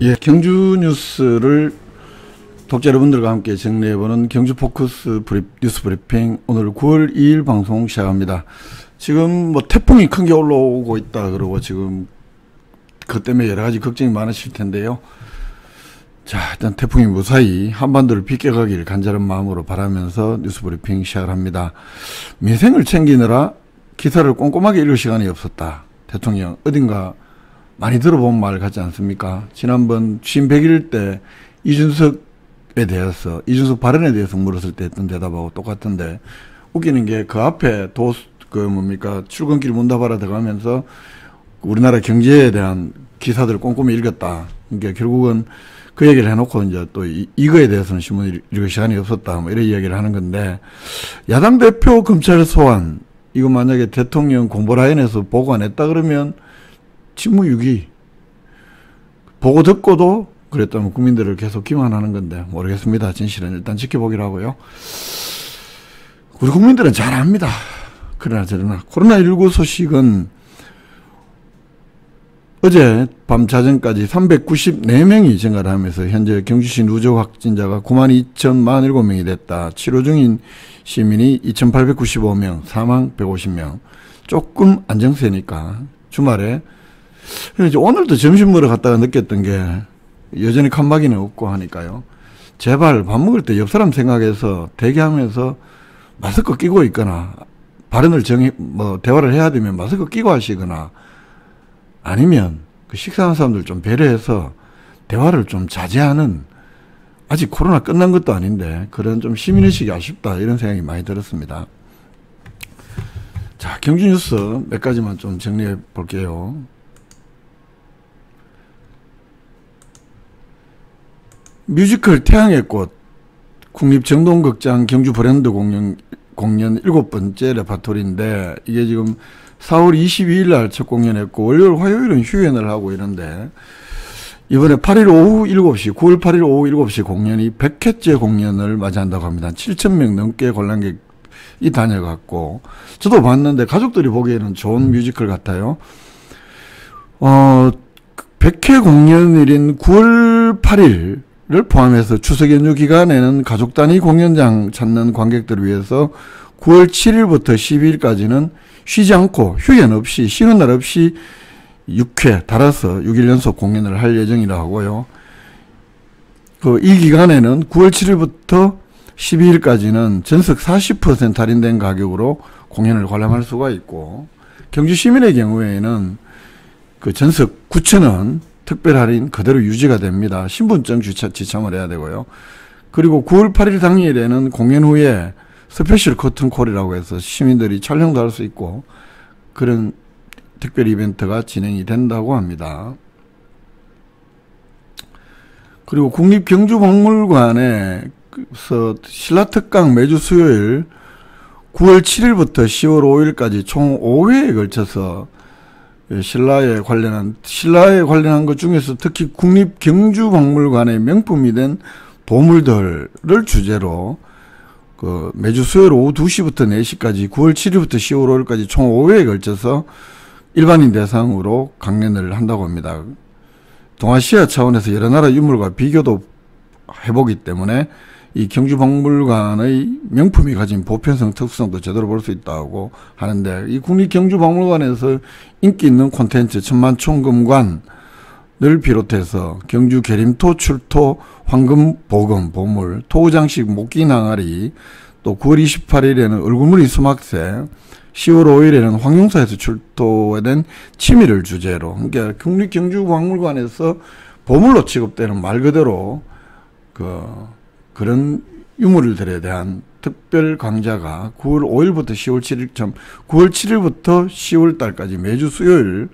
예, 경주 뉴스를 독자 여러분들과 함께 정리해보는 경주 포커스 뉴스 브리핑, 오늘 9월 2일 방송 시작합니다. 지금 뭐 태풍이 큰 게 올라오고 있다 그러고 지금 그것 때문에 여러 가지 걱정이 많으실 텐데요. 자, 일단 태풍이 무사히 한반도를 비껴가길 간절한 마음으로 바라면서 뉴스 브리핑 시작을 합니다. 민생을 챙기느라 기사를 꼼꼼하게 읽을 시간이 없었다. 대통령 어딘가 많이 들어본 말 같지 않습니까? 지난번 취임 100일 때 이준석 발언에 대해서 물었을 때 했던 대답하고 똑같은데, 웃기는 게 그 앞에 출근길 문 닫아라 들어가면서 우리나라 경제에 대한 기사들을 꼼꼼히 읽었다. 그러니까 결국은 그 얘기를 해놓고 이제 또 이거에 대해서는 신문을 읽을 시간이 없었다. 뭐 이런 이야기를 하는 건데, 야당 대표 검찰 소환, 이거 만약에 대통령 공보라인에서 보고 안 했다 그러면 직무유기. 보고 듣고도 그랬다면 국민들을 계속 기만하는 건데 모르겠습니다. 진실은 일단 지켜보기로 하고요. 우리 국민들은 잘 압니다. 그러나 저러나 코로나19 소식은 어제 밤 자정까지 394명이 증가를 하면서 현재 경주시 누적 확진자가 92,047명이 됐다. 치료 중인 시민이 2,895명, 사망 150명. 조금 안정세니까 주말에 이제 오늘도 점심 먹으러 갔다가 느꼈던 게 여전히 칸막이는 없고 하니까요. 제발 밥 먹을 때 옆 사람 생각해서 대기하면서 마스크 끼고 있거나 발언을 대화를 해야 되면 마스크 끼고 하시거나 아니면 그 식사하는 사람들 좀 배려해서 대화를 좀 자제하는, 아직 코로나 끝난 것도 아닌데 그런 좀 시민의식이 아쉽다 이런 생각이 많이 들었습니다. 자, 경주 뉴스 몇 가지만 좀 정리해 볼게요. 뮤지컬 태양의 꽃, 국립정동극장 경주 브랜드 공연 7번째 레파토리인데, 이게 지금 4월 22일 날 첫 공연했고 월요일 화요일은 휴연을 하고 이런데, 이번에 8일 오후 7시 9월 8일 오후 7시 공연이 100회째 공연을 맞이한다고 합니다. 7,000명 넘게 관람객이 다녀갔고, 저도 봤는데 가족들이 보기에는 좋은 뮤지컬 같아요. 100회 공연일인 9월 8일 를 포함해서 추석 연휴 기간에는 가족 단위 공연장 찾는 관객들을 위해서 9월 7일부터 12일까지는 쉬지 않고 휴연 없이 쉬는 날 없이 6회 달아서 6일 연속 공연을 할 예정이라 하고요. 이 기간에는 9월 7일부터 12일까지는 전석 40% 할인된 가격으로 공연을 관람할 수가 있고, 경주 시민의 경우에는 그 전석 9,000원 특별 할인 그대로 유지가 됩니다. 신분증 지참을 해야 되고요. 그리고 9월 8일 당일에는 공연 후에 스페셜 커튼콜이라고 해서 시민들이 촬영도 할 수 있고 그런 특별 이벤트가 진행이 된다고 합니다. 그리고 국립경주박물관에서 신라특강 매주 수요일 9월 7일부터 10월 5일까지 총 5회에 걸쳐서 신라에 관련한 것 중에서 특히 국립경주박물관의 명품이 된 보물들을 주제로 매주 수요일 오후 2시부터 4시까지 9월 7일부터 10월 5일까지 총 5회에 걸쳐서 일반인 대상으로 강연을 한다고 합니다. 동아시아 차원에서 여러 나라 유물과 비교도 해보기 때문에 이 경주박물관의 명품이 가진 보편성 특수성도 제대로 볼 수 있다고 하는데, 이 국립경주박물관에서 인기 있는 콘텐츠 천만총금관을 비롯해서 경주 계림토 출토 황금보금 보물 토우장식 목기낭아리, 또 9월 28일에는 얼굴무늬 수막새, 10월 5일에는 황룡사에서 출토된 치미를 주제로, 그러니까 국립경주박물관에서 보물로 취급되는 말 그대로 그런 유물들에 대한 특별 강좌가 9월 5일부터 9월 7일부터 10월 달까지 매주 수요일,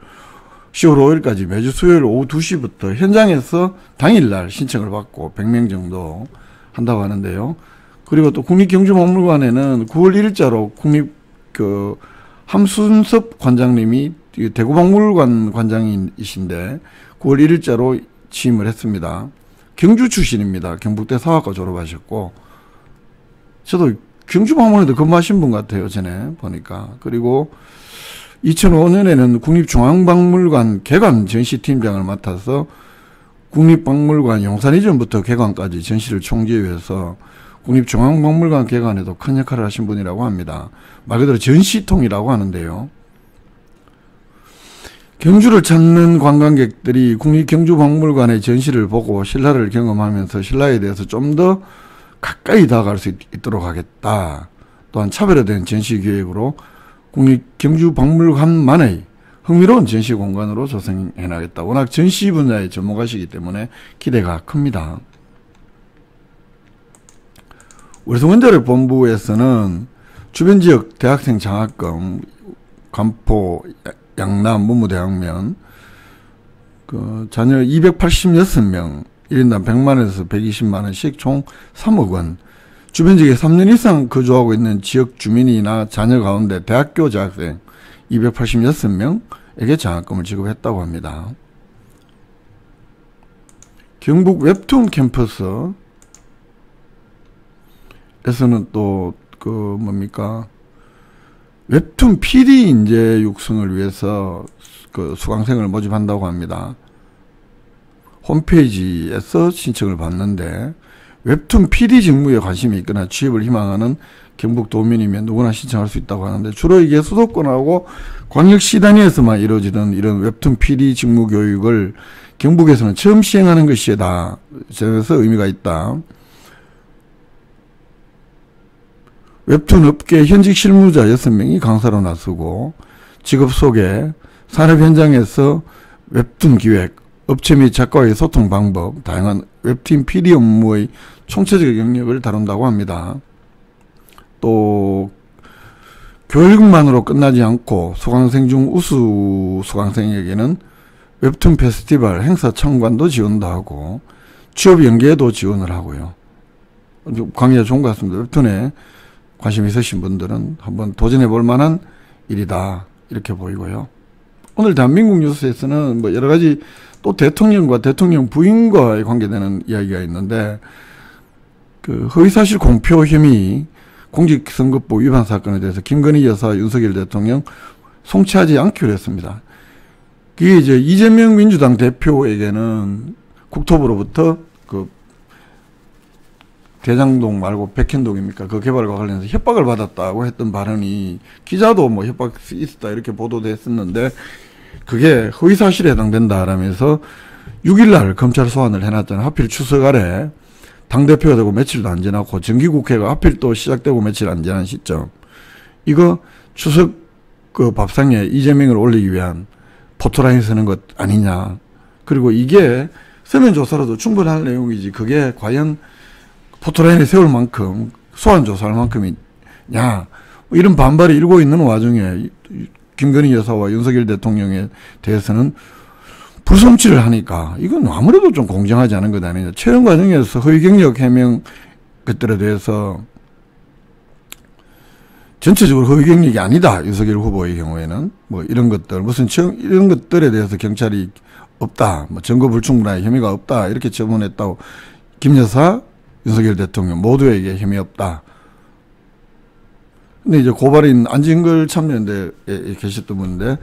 10월 5일까지 매주 수요일 오후 2시부터 현장에서 당일날 신청을 받고 100명 정도 한다고 하는데요. 그리고 또 국립경주박물관에는 9월 1일자로 함순섭 관장님이 대구박물관 관장이신데 9월 1일자로 취임을 했습니다. 경주 출신입니다. 경북대 사학과 졸업하셨고, 저도 경주박물관에도 근무하신 분 같아요, 전에 보니까. 그리고 2005년에는 국립중앙박물관 개관 전시팀장을 맡아서 국립박물관 용산 이전부터 개관까지 전시를 총재해서 국립중앙박물관 개관에도 큰 역할을 하신 분이라고 합니다. 말 그대로 전시통이라고 하는데요. 경주를 찾는 관광객들이 국립경주박물관의 전시를 보고 신라를 경험하면서 신라에 대해서 좀 더 가까이 다가갈 수 있도록 하겠다. 또한 차별화된 전시 기획으로 국립경주박물관만의 흥미로운 전시 공간으로 조성해 나가겠다. 워낙 전시 분야의 전문가시기 때문에 기대가 큽니다. 월성원자력 본부에서는 주변 지역 대학생 장학금, 간포, 양남, 문무대학면, 자녀 286명, 1인당 100만원에서 120만원씩 총 3억 원, 주변 지역에 3년 이상 거주하고 있는 지역 주민이나 자녀 가운데 대학교 재학생 286명에게 장학금을 지급했다고 합니다. 경북 웹툰 캠퍼스에서는 또 웹툰 PD 인재 육성을 위해서 수강생을 모집한다고 합니다. 홈페이지에서 신청을 받는데 웹툰 PD 직무에 관심이 있거나 취업을 희망하는 경북 도민이면 누구나 신청할 수 있다고 하는데 주로 이게 수도권하고 광역시 단위에서만 이루어지던 이런 웹툰 PD 직무 교육을 경북에서는 처음 시행하는 것이다. 그래서 의미가 있다. 웹툰 업계 현직 실무자 6명이 강사로 나서고 직업 소개, 산업 현장에서 웹툰 기획, 업체 및 작가와의 소통 방법, 다양한 웹툰 PD 업무의 총체적 영역을 다룬다고 합니다. 또 교육만으로 끝나지 않고 수강생 중 우수 수강생에게는 웹툰 페스티벌 행사 참관도 지원도 하고 취업 연계에도 지원을 하고요. 강의가 좋은 것 같습니다. 웹툰에 관심 있으신 분들은 한번 도전해 볼 만한 일이다 이렇게 보이고요. 오늘 대한민국 뉴스에서는 뭐 여러 가지 또 대통령과 대통령 부인과의 관계되는 이야기가 있는데 허위사실 공표 혐의 공직선거법 위반 사건에 대해서 김건희 여사 윤석열 대통령 송치하지 않기로 했습니다. 그게 이제 이재명 민주당 대표에게는 국토부로부터 대장동 말고 백현동입니까? 그 개발과 관련해서 협박을 받았다고 했던 발언이 기자도 뭐 협박이 있었다 이렇게 보도도 했었는데 그게 허위사실에 해당된다라면서 6일날 검찰 소환을 해놨잖아요. 하필 추석 아래 당대표가 되고 며칠도 안 지나고 정기국회가 하필 또 시작되고 며칠 안 지난 시점. 이거 추석 밥상에 이재명을 올리기 위한 포토라인 서는 것 아니냐. 그리고 이게 서면조사로도 충분한 내용이지 그게 과연 포토라인에 세울 만큼 소환 조사할 만큼이냐 이런 반발이 일고 있는 와중에 김건희 여사와 윤석열 대통령에 대해서는 불송치를 하니까 이건 아무래도 좀 공정하지 않은 것 아니냐. 채용 과정에서 허위 경력 해명 것들에 대해서 전체적으로 허위 경력이 아니다. 윤석열 후보의 경우에는 뭐 이런 것들 무슨 이런 것들에 대해서 경찰이 없다. 뭐 증거 불충분한 혐의가 없다. 이렇게 처분했다고 김 여사 윤석열 대통령 모두에게 혐의 없다. 근데 이제 고발인 안진걸 참여연대에 계셨던 분인데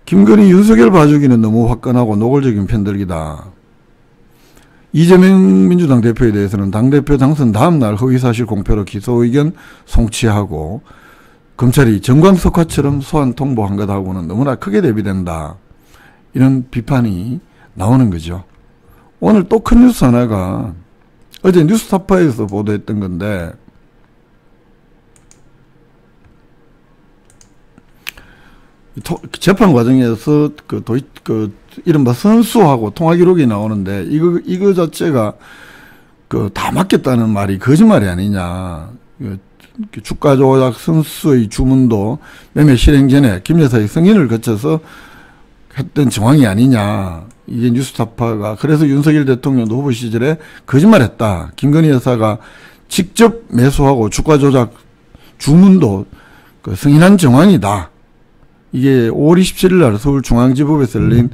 김건희 윤석열 봐주기는 너무 화끈하고 노골적인 편들기다. 이재명 민주당 대표에 대해서는 당대표 당선 다음날 허위사실 공표로 기소 의견 송치하고 검찰이 정광석화처럼 소환 통보한 것하고는 너무나 크게 대비된다. 이런 비판이 나오는 거죠. 오늘 또 큰 뉴스 하나가 어제 뉴스타파에서 보도했던 건데 재판 과정에서 이른바 선수하고 통화 기록이 나오는데 이거 자체가 다 맞겠다는 말이 거짓말이 아니냐. 주가 조작 선수의 주문도 매매 실행 전에 김 여사의 승인을 거쳐서 했던 정황이 아니냐. 이게 뉴스타파가 그래서 윤석열 대통령도 후보 시절에 거짓말했다. 김건희 여사가 직접 매수하고 주가 조작 주문도 승인한 정황이다. 이게 5월 27일 날 서울중앙지법에서 열린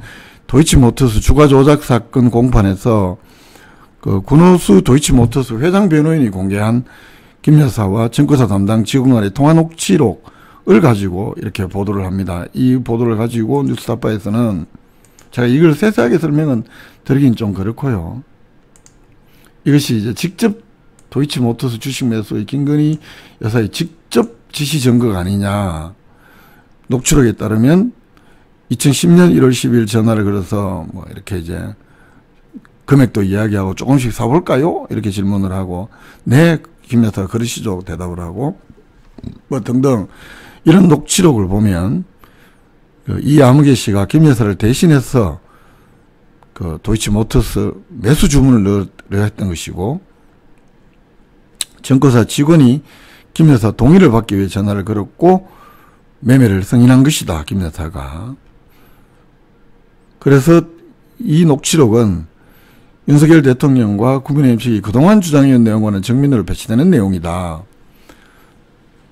도이치모터스 주가 조작 사건 공판에서 군호수 도이치모터스 회장 변호인이 공개한 김 여사와 증권사 담당 직원 간의 통화 녹취록을 가지고 이렇게 보도를 합니다. 이 보도를 가지고 뉴스타파에서는 제가 이걸 세세하게 설명은 드리긴 좀 그렇고요. 이것이 이제 직접 도이치모터스 주식 매수의 김건희 여사의 직접 지시 증거가 아니냐. 녹취록에 따르면 2010년 1월 10일 전화를 걸어서 뭐 이렇게 이제 금액도 이야기하고 조금씩 사볼까요? 이렇게 질문을 하고 네, 김 여사가 그러시죠. 대답을 하고 뭐 등등 이런 녹취록을 보면 이 아무개 씨가 김 여사를 대신해서 그 도이치모터스 매수 주문을 넣어야 했던 것이고 증권사 직원이 김 여사 동의를 받기 위해 전화를 걸었고 매매를 승인한 것이다. 김 여사가. 그래서 이 녹취록은 윤석열 대통령과 국민의힘 측이 그동안 주장해온 내용과는 정면으로 배치되는 내용이다.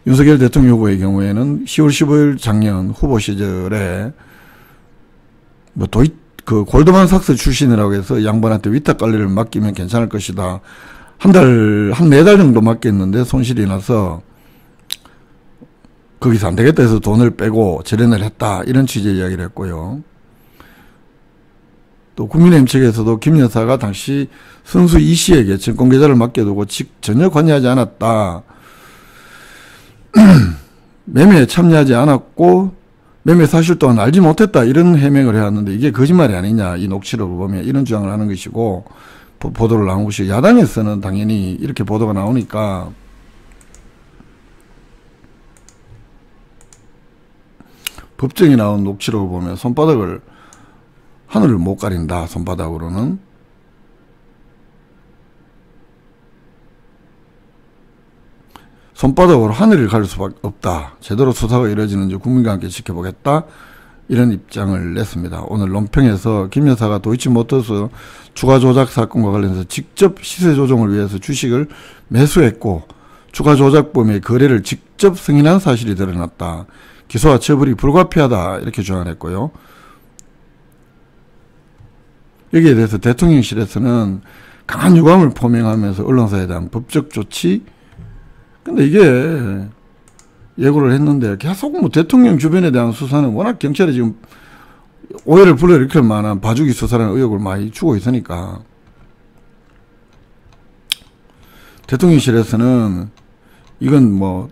윤석열 대통령 후보의 경우에는 10월 15일 작년 후보 시절에 뭐 골드만삭스 출신이라고 해서 양반한테 위탁 관리를 맡기면 괜찮을 것이다. 한 4달 정도 맡겼는데 손실이 나서 거기서 안 되겠다 해서 돈을 빼고 절연을 했다. 이런 취지의 이야기를 했고요. 또 국민의힘 측에서도 김 여사가 당시 선수 이 씨에게 증권계좌를 맡겨두고 전혀 관여하지 않았다. 매매에 참여하지 않았고 매매 사실 또한 알지 못했다. 이런 해명을 해왔는데 이게 거짓말이 아니냐. 이 녹취록을 보면 이런 주장을 하는 것이고 보도를 나온 것이고 야당에서는 당연히 이렇게 보도가 나오니까 법정에 나온 녹취록을 보면 손바닥을 하늘을 못 가린다. 손바닥으로는. 손바닥으로 하늘을 가릴 수밖에 없다. 제대로 수사가 이루어지는지 국민과 함께 지켜보겠다. 이런 입장을 냈습니다. 오늘 논평에서 김 여사가 도이치모터스 주가 조작 사건과 관련해서 직접 시세 조정을 위해서 주식을 매수했고 주가 조작범의 거래를 직접 승인한 사실이 드러났다. 기소와 처벌이 불가피하다. 이렇게 주장했고요. 여기에 대해서 대통령실에서는 강한 유감을 표명하면서 언론사에 대한 법적 조치. 근데 이게 예고를 했는데 계속 뭐 대통령 주변에 대한 수사는 워낙 경찰이 지금 오해를 불러일으킬 만한 봐주기 수사라는 의혹을 많이 주고 있으니까 대통령실에서는 이건 뭐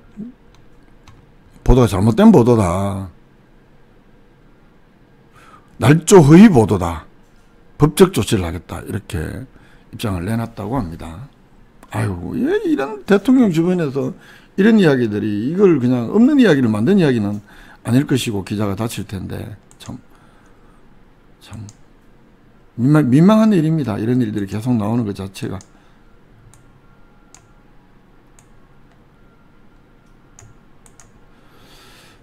보도가 잘못된 보도다. 날조 허위 보도다. 법적 조치를 하겠다. 이렇게 입장을 내놨다고 합니다. 아유, 이런 대통령 주변에서 이런 이야기들이 이걸 그냥 없는 이야기를 만든 이야기는 아닐 것이고 기자가 다칠 텐데 참 민망한 일입니다. 이런 일들이 계속 나오는 것 자체가.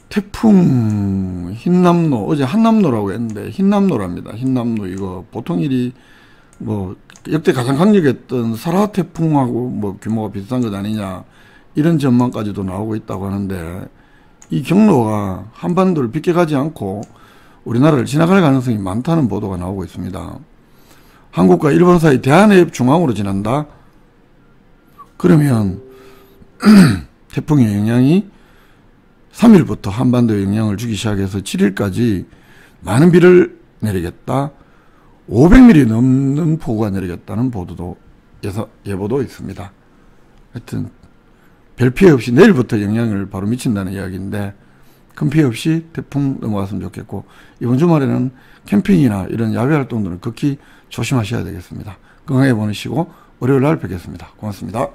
태풍 흰남노, 어제 한남노라고 했는데 흰남노랍니다. 흰남노 이거 보통 일이 뭐 역대 가장 강력했던 사라 태풍하고 뭐 규모가 비슷한 것 아니냐 이런 전망까지도 나오고 있다고 하는데 이 경로가 한반도를 비껴가지 않고 우리나라를 지나갈 가능성이 많다는 보도가 나오고 있습니다. 한국과 일본 사이 대한해협 중앙으로 지난다? 그러면 태풍의 영향이 3일부터 한반도에 영향을 주기 시작해서 7일까지 많은 비를 내리겠다. 500mm 넘는 폭우가 내리겠다는 보도도 예보도 있습니다. 하여튼 별 피해 없이 내일부터 영향을 바로 미친다는 이야기인데 큰 피해 없이 태풍 넘어갔으면 좋겠고 이번 주말에는 캠핑이나 이런 야외 활동들은 극히 조심하셔야 되겠습니다. 건강해 보내시고 월요일 날 뵙겠습니다. 고맙습니다.